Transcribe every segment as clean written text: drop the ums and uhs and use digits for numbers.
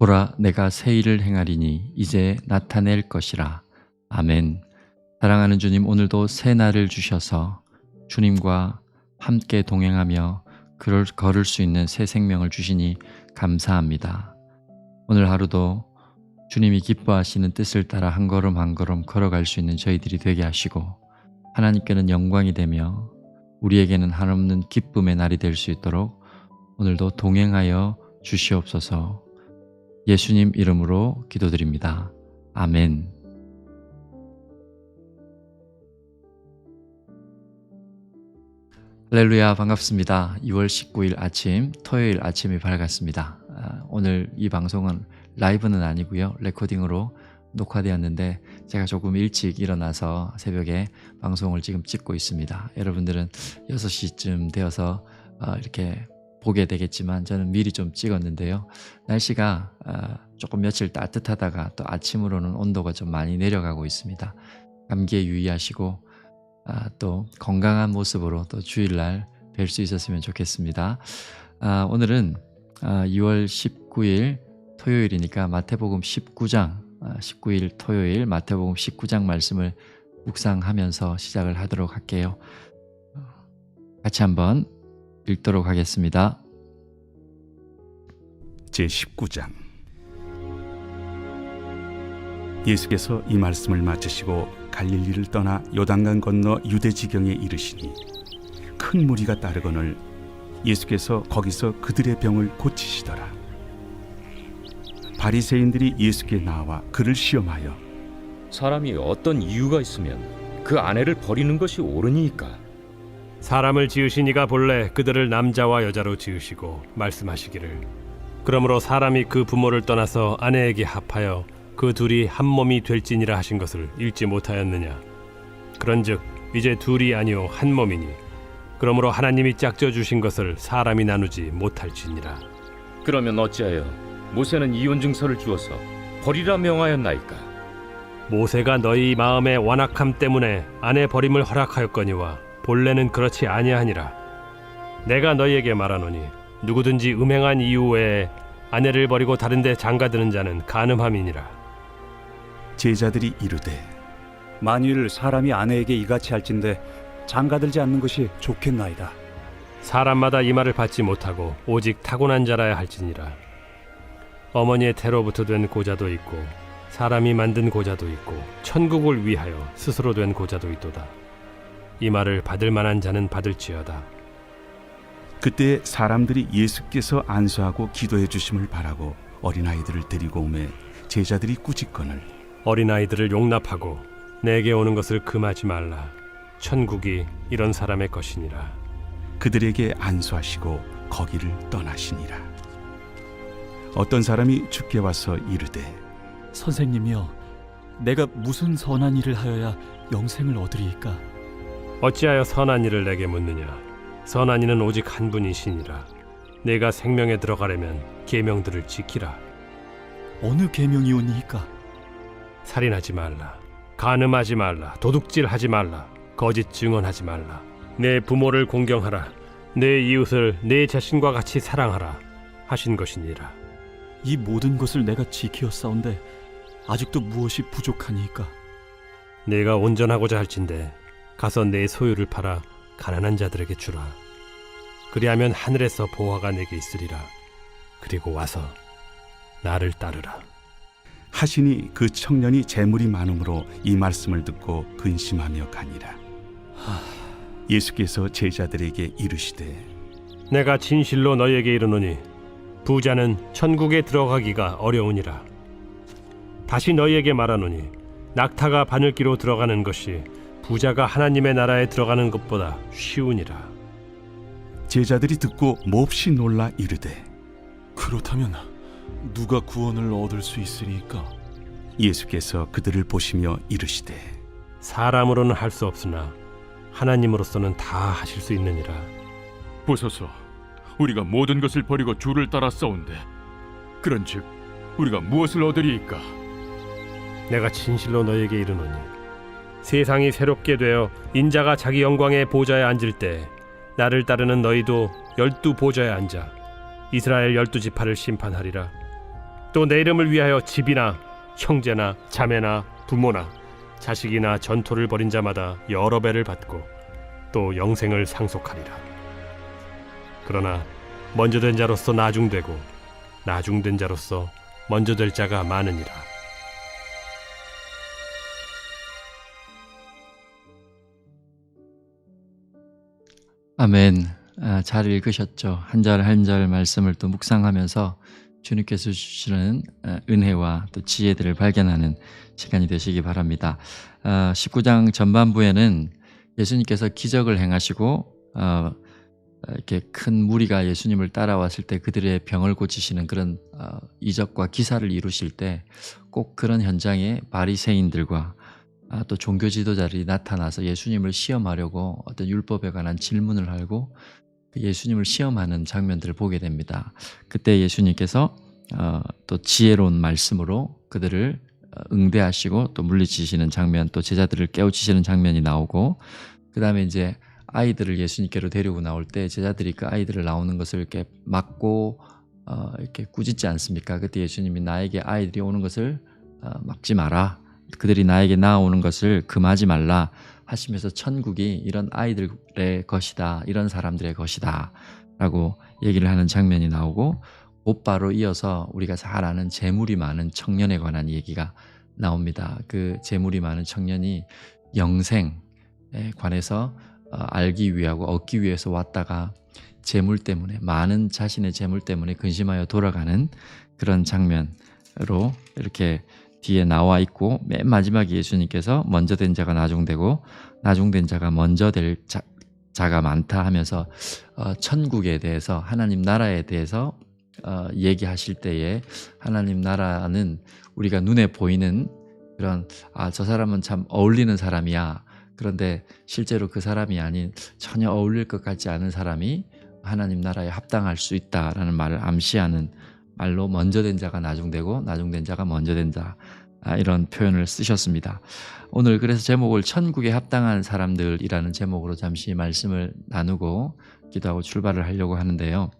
보라, 내가 새 일을 행하리니 이제 나타낼 것이라. 아멘. 사랑하는 주님, 오늘도 새 날을 주셔서 주님과 함께 동행하며 걸을 수 있는 새 생명을 주시니 감사합니다. 오늘 하루도 주님이 기뻐하시는 뜻을 따라 한 걸음 한 걸음 걸어갈 수 있는 저희들이 되게 하시고, 하나님께는 영광이 되며 우리에게는 한없는 기쁨의 날이 될 수 있도록 오늘도 동행하여 주시옵소서. 예수님 이름으로 기도드립니다. 아멘. 할렐루야, 반갑습니다. 2월 19일 아침, 토요일 아침이 밝았습니다. 오늘 이 방송은 라이브는 아니고요, 레코딩으로 녹화되었는데 제가 조금 일찍 일어나서 새벽에 방송을 지금 찍고 있습니다. 여러분들은 6시쯤 되어서 이렇게 보게 되겠지만 저는 미리 좀 찍었는데요. 날씨가 조금 며칠 따뜻하다가 또 아침으로는 온도가 좀 많이 내려가고 있습니다. 감기에 유의하시고 또 건강한 모습으로 또 주일날 뵐 수 있었으면 좋겠습니다. 오늘은 2월 19일 토요일이니까 마태복음 19장 19일 토요일 마태복음 19장 말씀을 묵상하면서 시작을 하도록 할게요. 같이 한번 읽도록 하겠습니다. 제19장. 예수께서 이 말씀을 마치시고 갈릴리를 떠나 요단강 건너 유대 지경에 이르시니 큰 무리가 따르거늘 예수께서 거기서 그들의 병을 고치시더라. 바리새인들이 예수께 나와 그를 시험하여 사람이 어떤 이유가 있으면 그 아내를 버리는 것이 옳으니까? 사람을 지으신 이가 본래 그들을 남자와 여자로 지으시고 말씀하시기를 그러므로 사람이 그 부모를 떠나서 아내에게 합하여 그 둘이 한 몸이 될지니라 하신 것을 읽지 못하였느냐. 그런즉 이제 둘이 아니요 한 몸이니 그러므로 하나님이 짝져 주신 것을 사람이 나누지 못할지니라. 그러면 어찌하여 모세는 이혼 증서를 주어서 버리라 명하였나이까? 모세가 너희 마음의 완악함 때문에 아내 버림을 허락하였거니와 본래는 그렇지 아니하니라. 내가 너희에게 말하노니 누구든지 음행한 이유 외에 아내를 버리고 다른 데 장가드는 자는 간음함이니라. 제자들이 이르되 만일 사람이 아내에게 이같이 할진대 장가들지 않는 것이 좋겠나이다. 사람마다 이 말을 받지 못하고 오직 타고난 자라야 할지니라. 어머니의 태로부터 된 고자도 있고 사람이 만든 고자도 있고 천국을 위하여 스스로 된 고자도 있도다. 이 말을 받을 만한 자는 받을지어다. 그때 사람들이 예수께서 안수하고 기도해 주심을 바라고 어린아이들을 데리고 오매 제자들이 꾸짖거늘 어린아이들을 용납하고 내게 오는 것을 금하지 말라. 천국이 이런 사람의 것이니라. 그들에게 안수하시고 거기를 떠나시니라. 어떤 사람이 주께 와서 이르되 선생님이여, 내가 무슨 선한 일을 하여야 영생을 얻으리이까? 어찌하여 선한 일을 내게 묻느냐. 선한 이는 오직 한 분이시니라. 내가 생명에 들어가려면 계명들을 지키라. 어느 계명이오니이까? 살인하지 말라, 간음하지 말라, 도둑질하지 말라, 거짓 증언하지 말라, 내 부모를 공경하라, 내 이웃을 내 자신과 같이 사랑하라 하신 것이니라. 이 모든 것을 내가 지키었사온데 아직도 무엇이 부족하니이까? 내가 온전하고자 할진대 가서 내 소유를 팔아 가난한 자들에게 주라. 그리하면 하늘에서 보화가 내게 있으리라. 그리고 와서 나를 따르라. 하시니 그 청년이 재물이 많음으로 이 말씀을 듣고 근심하며 가니라. 예수께서 제자들에게 이르시되 내가 진실로 너희에게 이르노니 부자는 천국에 들어가기가 어려우니라. 다시 너희에게 말하노니 낙타가 바늘기로 들어가는 것이 부자가 하나님의 나라에 들어가는 것보다 쉬우니라. 제자들이 듣고 몹시 놀라 이르되 그렇다면 누가 구원을 얻을 수 있으리까? 예수께서 그들을 보시며 이르시되 사람으로는 할 수 없으나 하나님으로서는 다 하실 수 있느니라. 보소서, 우리가 모든 것을 버리고 주를 따라 싸운데 그런즉 우리가 무엇을 얻으리이까? 내가 진실로 너희에게 이르노니 세상이 새롭게 되어 인자가 자기 영광의 보좌에 앉을 때 나를 따르는 너희도 12 보좌에 앉아 이스라엘 12지파를 심판하리라. 또 내 이름을 위하여 집이나 형제나 자매나 부모나 자식이나 전토를 벌인 자마다 여러 배를 받고 또 영생을 상속하리라. 그러나 먼저 된 자로서 나중되고 나중된 자로서 먼저 될 자가 많으니라. 아멘. 잘 읽으셨죠? 한 절 한 절 말씀을 또 묵상하면서 주님께서 주시는 은혜와 또 지혜들을 발견하는 시간이 되시기 바랍니다. 19장 전반부에는 예수님께서 기적을 행하시고 이렇게 큰 무리가 예수님을 따라왔을 때 그들의 병을 고치시는 그런 이적과 기사를 이루실 때 꼭 그런 현장에 바리새인들과 또 종교 지도자들이 나타나서 예수님을 시험하려고 어떤 율법에 관한 질문을 하고 예수님을 시험하는 장면들을 보게 됩니다. 그때 예수님께서 또 지혜로운 말씀으로 그들을 응대하시고 또 물리치시는 장면, 또 제자들을 깨우치시는 장면이 나오고, 그 다음에 이제 아이들을 예수님께로 데리고 나올 때 제자들이 그 아이들을 나오는 것을 이렇게 막고 이렇게 꾸짖지 않습니까? 그때 예수님이 나에게 아이들이 오는 것을 막지 마라, 그들이 나에게 나아오는 것을 금하지 말라 하시면서 천국이 이런 아이들의 것이다, 이런 사람들의 것이다 라고 얘기를 하는 장면이 나오고, 곧바로 이어서 우리가 잘 아는 재물이 많은 청년에 관한 얘기가 나옵니다. 그 재물이 많은 청년이 영생에 관해서 알기 위하고 얻기 위해서 왔다가 재물 때문에, 많은 자신의 재물 때문에 근심하여 돌아가는 그런 장면으로 이렇게 뒤에 나와 있고, 맨 마지막에 예수님께서 먼저 된 자가 나중되고 나중된 자가 먼저 될 자가 많다 하면서 천국에 대해서, 하나님 나라에 대해서 얘기하실 때에, 하나님 나라는 우리가 눈에 보이는 그런 저 사람은 참 어울리는 사람이야, 그런데 실제로 그 사람이 아닌 전혀 어울릴 것 같지 않은 사람이 하나님 나라에 합당할 수 있다라는 말을 암시하는 말로 먼저 된 자가 나중되고 나중된 자가 먼저 된 자, 이런 표현을 쓰셨습니다. 오늘 그래서 제목을 천국에 합당한 사람들이라는 제목으로 잠시 말씀을 나누고 기도하고 출발을 하려고 하는데요.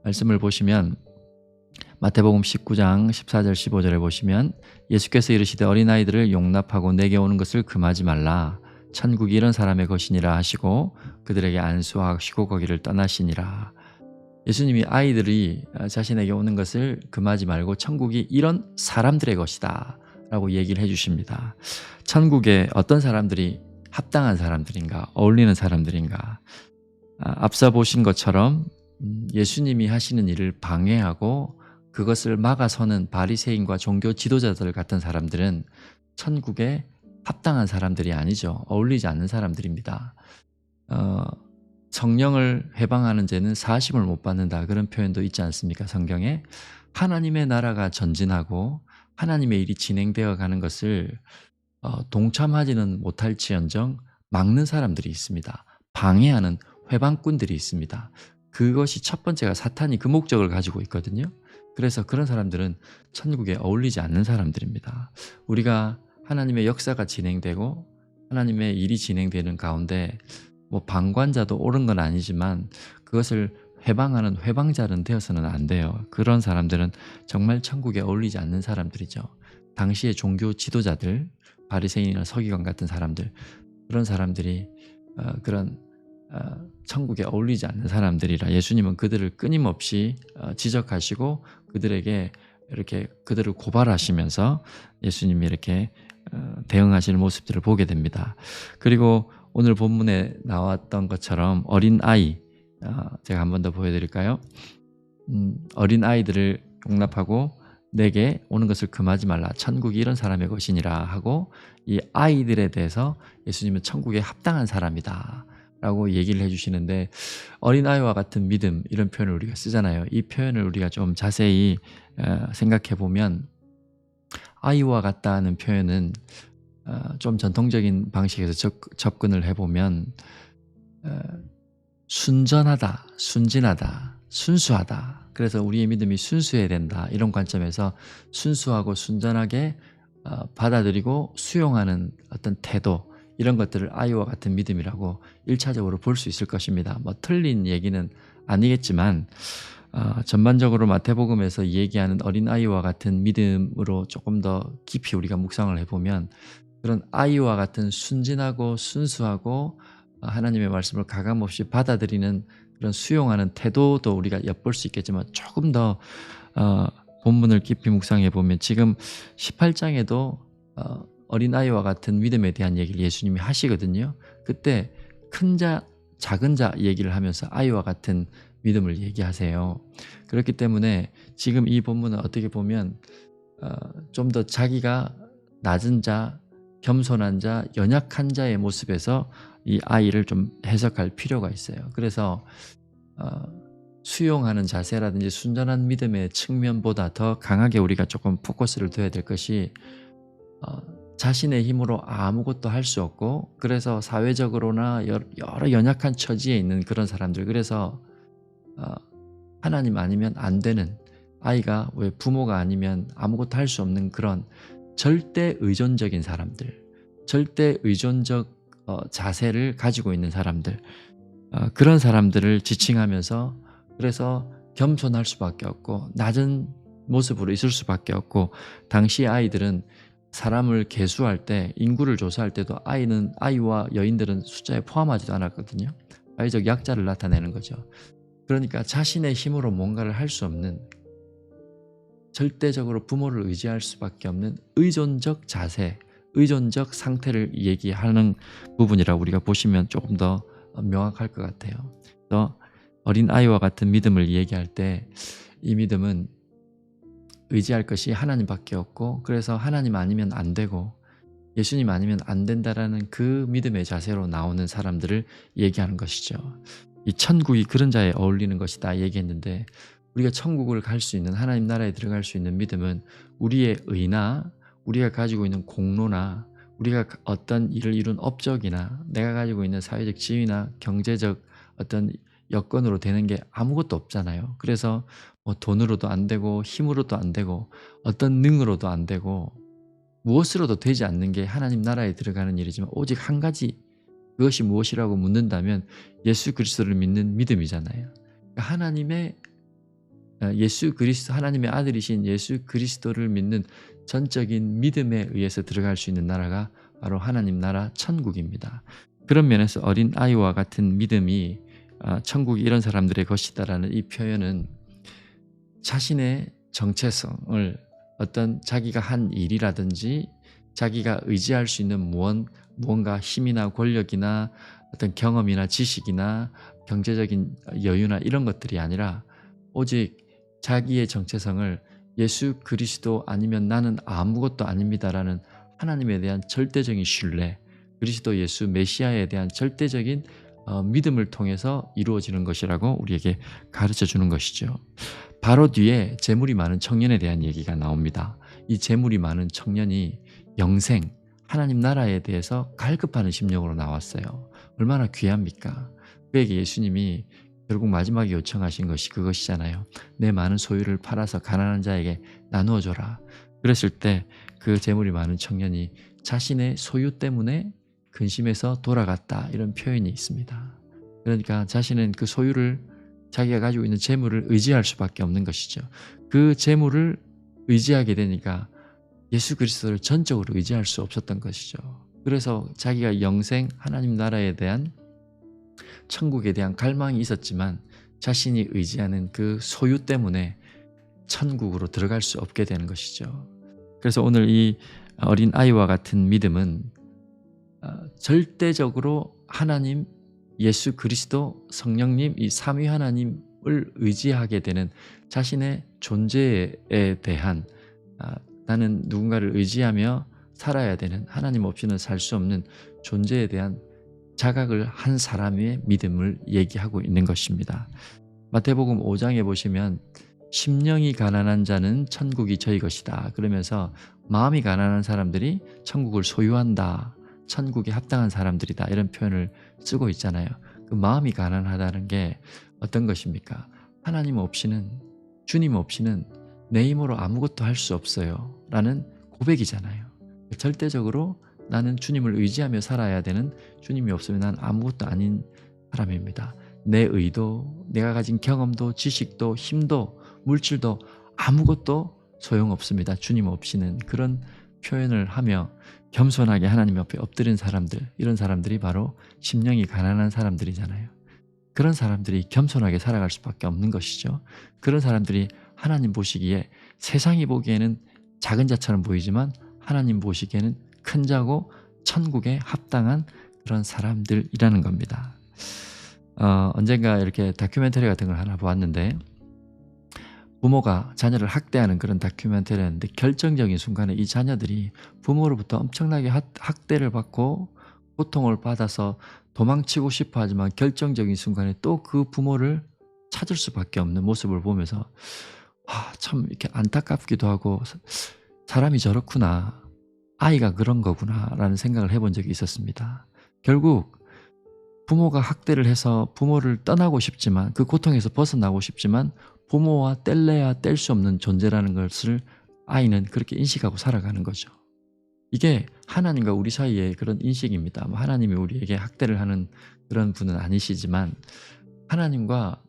말씀을 보시면 마태복음 19장 14절 15절에 보시면 예수께서 이르시되 어린아이들을 용납하고 내게 오는 것을 금하지 말라, 천국이 이런 사람의 것이니라 하시고 그들에게 안수하시고 거기를 떠나시니라. 예수님이 아이들이 자신에게 오는 것을 금하지 말고 천국이 이런 사람들의 것이다 라고 얘기를 해주십니다. 천국에 어떤 사람들이 합당한 사람들인가, 어울리는 사람들인가. 앞서 보신 것처럼 예수님이 하시는 일을 방해하고 그것을 막아서는 바리새인과 종교 지도자들 같은 사람들은 천국에 합당한 사람들이 아니죠. 어울리지 않는 사람들입니다. 성령을 해방하는 죄는 사심을 못 받는다, 그런 표현도 있지 않습니까? 성경에. 하나님의 나라가 전진하고 하나님의 일이 진행되어 가는 것을 동참하지는 못할지언정 막는 사람들이 있습니다. 방해하는 회방꾼들이 있습니다. 그것이 첫 번째가 사탄이 그 목적을 가지고 있거든요. 그래서 그런 사람들은 천국에 어울리지 않는 사람들입니다. 우리가 하나님의 역사가 진행되고 하나님의 일이 진행되는 가운데 방관자도 옳은 건 아니지만 그것을 회방하는 회방자는 되어서는 안 돼요. 그런 사람들은 정말 천국에 어울리지 않는 사람들이죠. 당시의 종교 지도자들, 바리새인이나 서기관 같은 사람들, 그런 사람들이 천국에 어울리지 않는 사람들이라 예수님은 그들을 끊임없이 지적하시고 그들에게 이렇게 그들을 고발하시면서 예수님이 이렇게 대응하시는 모습들을 보게 됩니다. 그리고 오늘 본문에 나왔던 것처럼 어린 아이, 제가 한 번 더 보여드릴까요? 어린 아이들을 용납하고 내게 오는 것을 금하지 말라, 천국이 이런 사람의 것이니라 하고, 이 아이들에 대해서 예수님은 천국에 합당한 사람이다 라고 얘기를 해주시는데, 어린아이와 같은 믿음, 이런 표현을 우리가 쓰잖아요. 이 표현을 우리가 좀 자세히 생각해 보면, 아이와 같다는 표현은 좀 전통적인 방식에서 접근을 해보면 순전하다, 순진하다, 순수하다, 그래서 우리의 믿음이 순수해야 된다, 이런 관점에서 순수하고 순전하게 받아들이고 수용하는 어떤 태도, 이런 것들을 아이와 같은 믿음이라고 1차적으로 볼 수 있을 것입니다. 틀린 얘기는 아니겠지만 전반적으로 마태복음에서 얘기하는 어린아이와 같은 믿음으로 조금 더 깊이 우리가 묵상을 해보면 그런 아이와 같은 순진하고 순수하고 하나님의 말씀을 가감없이 받아들이는 그런 수용하는 태도도 우리가 엿볼 수 있겠지만 조금 더 본문을 깊이 묵상해 보면 지금 18장에도 어린아이와 같은 믿음에 대한 얘기를 예수님이 하시거든요. 그때 큰 자, 작은 자 얘기를 하면서 아이와 같은 믿음을 얘기하세요. 그렇기 때문에 지금 이 본문은 어떻게 보면 좀 더 자기가 낮은 자, 겸손한 자, 연약한 자의 모습에서 이 아이를 좀 해석할 필요가 있어요. 그래서 수용하는 자세라든지 순전한 믿음의 측면보다 더 강하게 우리가 조금 포커스를 둬야 될 것이 자신의 힘으로 아무것도 할 수 없고 그래서 사회적으로나 여러 연약한 처지에 있는 그런 사람들, 그래서 하나님 아니면 안 되는, 아이가 왜 부모가 아니면 아무것도 할 수 없는 그런 절대 의존적인 사람들, 절대 의존적 자세를 가지고 있는 사람들, 그런 사람들을 지칭하면서 그래서 겸손할 수밖에 없고 낮은 모습으로 있을 수밖에 없고, 당시 아이들은 사람을 계수할 때, 인구를 조사할 때도 아이와 여인들은 숫자에 포함하지도 않았거든요. 사회적 약자를 나타내는 거죠. 그러니까 자신의 힘으로 뭔가를 할 수 없는, 절대적으로 부모를 의지할 수밖에 없는 의존적 자세, 의존적 상태를 얘기하는 부분이라 우리가 보시면 조금 더 명확할 것 같아요. 또 어린 아이와 같은 믿음을 얘기할 때 이 믿음은 의지할 것이 하나님밖에 없고 그래서 하나님 아니면 안 되고 예수님 아니면 안 된다라는 그 믿음의 자세로 나오는 사람들을 얘기하는 것이죠. 이 천국이 그런 자에 어울리는 것이다 얘기했는데, 우리가 천국을 갈 수 있는, 하나님 나라에 들어갈 수 있는 믿음은 우리의 의나 우리가 가지고 있는 공로나 우리가 어떤 일을 이룬 업적이나 내가 가지고 있는 사회적 지위나 경제적 어떤 여건으로 되는 게 아무것도 없잖아요. 그래서 뭐 돈으로도 안 되고 힘으로도 안 되고 어떤 능으로도 안 되고 무엇으로도 되지 않는 게 하나님 나라에 들어가는 일이지만 오직 한 가지, 그것이 무엇이라고 묻는다면 예수 그리스도를 믿는 믿음이잖아요. 그러니까 하나님의 예수 그리스도, 하나님의 아들이신 예수 그리스도를 믿는 전적인 믿음에 의해서 들어갈 수 있는 나라가 바로 하나님 나라 천국입니다. 그런 면에서 어린 아이와 같은 믿음이 천국이 이런 사람들의 것이다라는 이 표현은 자신의 정체성을, 어떤 자기가 한 일이라든지 자기가 의지할 수 있는 무언가 힘이나 권력이나 어떤 경험이나 지식이나 경제적인 여유나 이런 것들이 아니라 오직 자기의 정체성을 예수 그리스도 아니면 나는 아무것도 아닙니다라는 하나님에 대한 절대적인 신뢰, 그리스도 예수 메시아에 대한 절대적인 믿음을 통해서 이루어지는 것이라고 우리에게 가르쳐 주는 것이죠. 바로 뒤에 재물이 많은 청년에 대한 얘기가 나옵니다. 이 재물이 많은 청년이 영생, 하나님 나라에 대해서 갈급하는 심령으로 나왔어요. 얼마나 귀합니까? 그에게 예수님이 결국 마지막에 요청하신 것이 그것이잖아요. 내 많은 소유를 팔아서 가난한 자에게 나누어 줘라. 그랬을 때 그 재물이 많은 청년이 자신의 소유 때문에 근심해서 돌아갔다, 이런 표현이 있습니다. 그러니까 자신은 그 소유를, 자기가 가지고 있는 재물을 의지할 수밖에 없는 것이죠. 그 재물을 의지하게 되니까 예수 그리스도를 전적으로 의지할 수 없었던 것이죠. 그래서 자기가 영생, 하나님 나라에 대한, 천국에 대한 갈망이 있었지만 자신이 의지하는 그 소유 때문에 천국으로 들어갈 수 없게 되는 것이죠. 그래서 오늘 이 어린 아이와 같은 믿음은 절대적으로 하나님, 예수 그리스도, 성령님, 이 삼위 하나님을 의지하게 되는 자신의 존재에 대한, 나는 누군가를 의지하며 살아야 되는, 하나님 없이는 살 수 없는 존재에 대한 자각을 한 사람의 믿음을 얘기하고 있는 것입니다. 마태복음 5장에 보시면 심령이 가난한 자는 천국이 저희 것이다 그러면서 마음이 가난한 사람들이 천국을 소유한다, 천국에 합당한 사람들이다, 이런 표현을 쓰고 있잖아요. 그 마음이 가난하다는 게 어떤 것입니까? 하나님 없이는, 주님 없이는 내 힘으로 아무것도 할 수 없어요 라는 고백이잖아요. 절대적으로 나는 주님을 의지하며 살아야 되는, 주님이 없으면 난 아무것도 아닌 사람입니다. 내 의도, 내가 가진 경험도, 지식도, 힘도, 물질도 아무것도 소용없습니다. 주님 없이는. 그런 표현을 하며 겸손하게 하나님 옆에 엎드린 사람들, 이런 사람들이 바로 심령이 가난한 사람들이잖아요. 그런 사람들이 겸손하게 살아갈 수밖에 없는 것이죠. 그런 사람들이 하나님 보시기에 세상이 보기에는 작은 자처럼 보이지만 하나님 보시기에는 큰 자고 천국에 합당한 그런 사람들이라는 겁니다. 언젠가 이렇게 다큐멘터리 같은 걸 하나 보았는데, 부모가 자녀를 학대하는 그런 다큐멘터리였는데, 결정적인 순간에 이 자녀들이 부모로부터 엄청나게 학대를 받고 고통을 받아서 도망치고 싶어 하지만 결정적인 순간에 또 그 부모를 찾을 수밖에 없는 모습을 보면서 참 이렇게 안타깝기도 하고, 사람이 저렇구나, 아이가 그런 거구나 라는 생각을 해본 적이 있었습니다. 결국 부모가 학대를 해서 부모를 떠나고 싶지만, 그 고통에서 벗어나고 싶지만 부모와 뗄래야 뗄 수 없는 존재라는 것을 아이는 그렇게 인식하고 살아가는 거죠. 이게 하나님과 우리 사이의 그런 인식입니다. 하나님이 우리에게 학대를 하는 그런 분은 아니시지만, 하나님과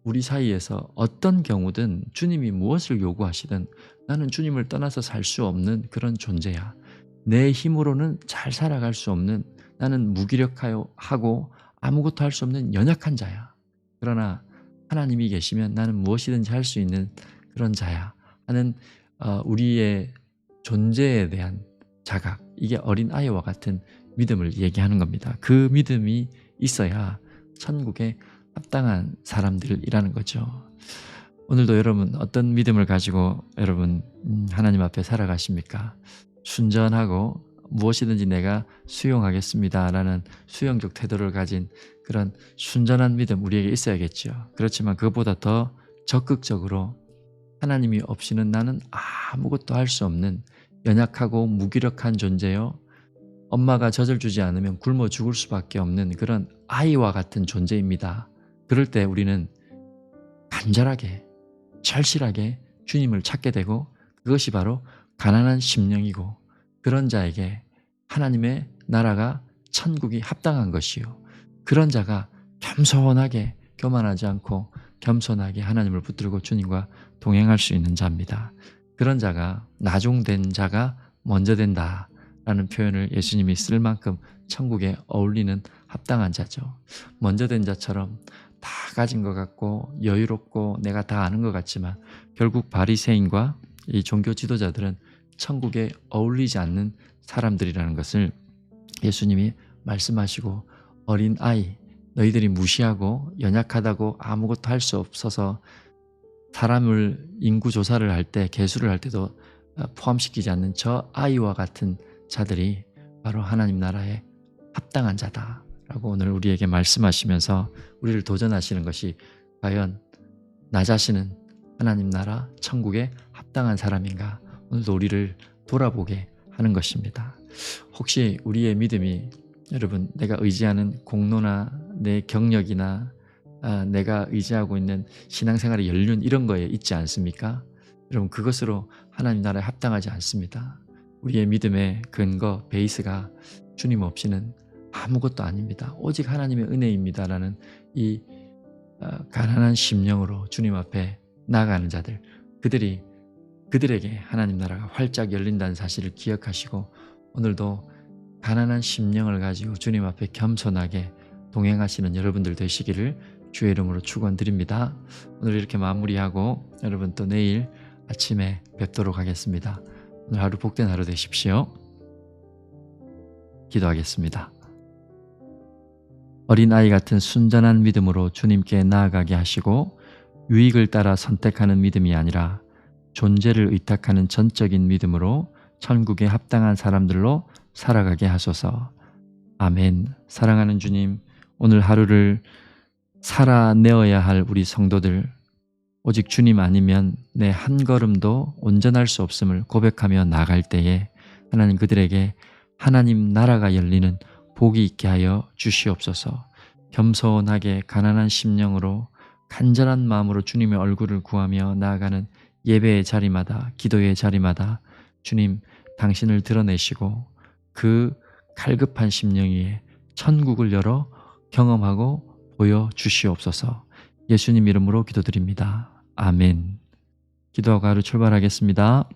우리 사이에서 어떤 경우든 주님이 무엇을 요구하시든 나는 주님을 떠나서 살 수 없는 그런 존재야. 내 힘으로는 잘 살아갈 수 없는, 나는 무기력하고 아무것도 할 수 없는 연약한 자야. 그러나 하나님이 계시면 나는 무엇이든지 할 수 있는 그런 자야 하는 우리의 존재에 대한 자각, 이게 어린아이와 같은 믿음을 얘기하는 겁니다. 그 믿음이 있어야 천국에 합당한 사람들이라는 거죠. 오늘도 여러분 어떤 믿음을 가지고 여러분 하나님 앞에 살아가십니까? 순전하고 무엇이든지 내가 수용하겠습니다 라는 수용적 태도를 가진 그런 순전한 믿음 우리에게 있어야겠죠. 그렇지만 그것보다 더 적극적으로 하나님이 없이는 나는 아무것도 할 수 없는 연약하고 무기력한 존재요, 엄마가 젖을 주지 않으면 굶어 죽을 수밖에 없는 그런 아이와 같은 존재입니다. 그럴 때 우리는 간절하게 절실하게 주님을 찾게 되고, 그것이 바로 가난한 심령이고, 그런 자에게 하나님의 나라가 천국이 합당한 것이요, 그런 자가 겸손하게 교만하지 않고 겸손하게 하나님을 붙들고 주님과 동행할 수 있는 자입니다. 그런 자가, 나중된 자가 먼저 된다라는 표현을 예수님이 쓸 만큼 천국에 어울리는 합당한 자죠. 먼저 된 자처럼 다 가진 것 같고 여유롭고 내가 다 아는 것 같지만 결국 바리새인과 이 종교 지도자들은 천국에 어울리지 않는 사람들이라는 것을 예수님이 말씀하시고, 어린 아이, 너희들이 무시하고 연약하다고 아무것도 할 수 없어서 사람을 인구 조사를 할 때, 계수를 할 때도 포함시키지 않는 저 아이와 같은 자들이 바로 하나님 나라에 합당한 자다라고 오늘 우리에게 말씀하시면서 우리를 도전하시는 것이, 과연 나 자신은 하나님 나라 천국에 합당한 사람인가, 오늘도 우리를 돌아보게 하는 것입니다. 혹시 우리의 믿음이 여러분 내가 의지하는 공로나 내 경력이나 내가 의지하고 있는 신앙생활의 연륜 이런 거에 있지 않습니까? 여러분 그것으로 하나님 나라에 합당하지 않습니다. 우리의 믿음의 근거, 베이스가 주님 없이는 아무것도 아닙니다. 오직 하나님의 은혜입니다라는 이 가난한 심령으로 주님 앞에 나아가는 자들, 그들에게 하나님 나라가 활짝 열린다는 사실을 기억하시고, 오늘도 가난한 심령을 가지고 주님 앞에 겸손하게 동행하시는 여러분들 되시기를 주의 이름으로 축원드립니다. 오늘 이렇게 마무리하고 여러분 또 내일 아침에 뵙도록 하겠습니다. 오늘 하루 복된 하루 되십시오. 기도하겠습니다. 어린아이 같은 순전한 믿음으로 주님께 나아가게 하시고, 유익을 따라 선택하는 믿음이 아니라 존재를 의탁하는 전적인 믿음으로 천국에 합당한 사람들로 살아가게 하소서. 아멘. 사랑하는 주님, 오늘 하루를 살아내어야 할 우리 성도들, 오직 주님 아니면 내 한 걸음도 온전할 수 없음을 고백하며 나갈 때에 하나님 그들에게 하나님 나라가 열리는 복이 있게 하여 주시옵소서. 겸손하게 가난한 심령으로 간절한 마음으로 주님의 얼굴을 구하며 나아가는 예배의 자리마다, 기도의 자리마다 주님 당신을 드러내시고 그 갈급한 심령 위에 천국을 열어 경험하고 보여 주시옵소서. 예수님 이름으로 기도드립니다. 아멘. 기도하고 하루 출발하겠습니다.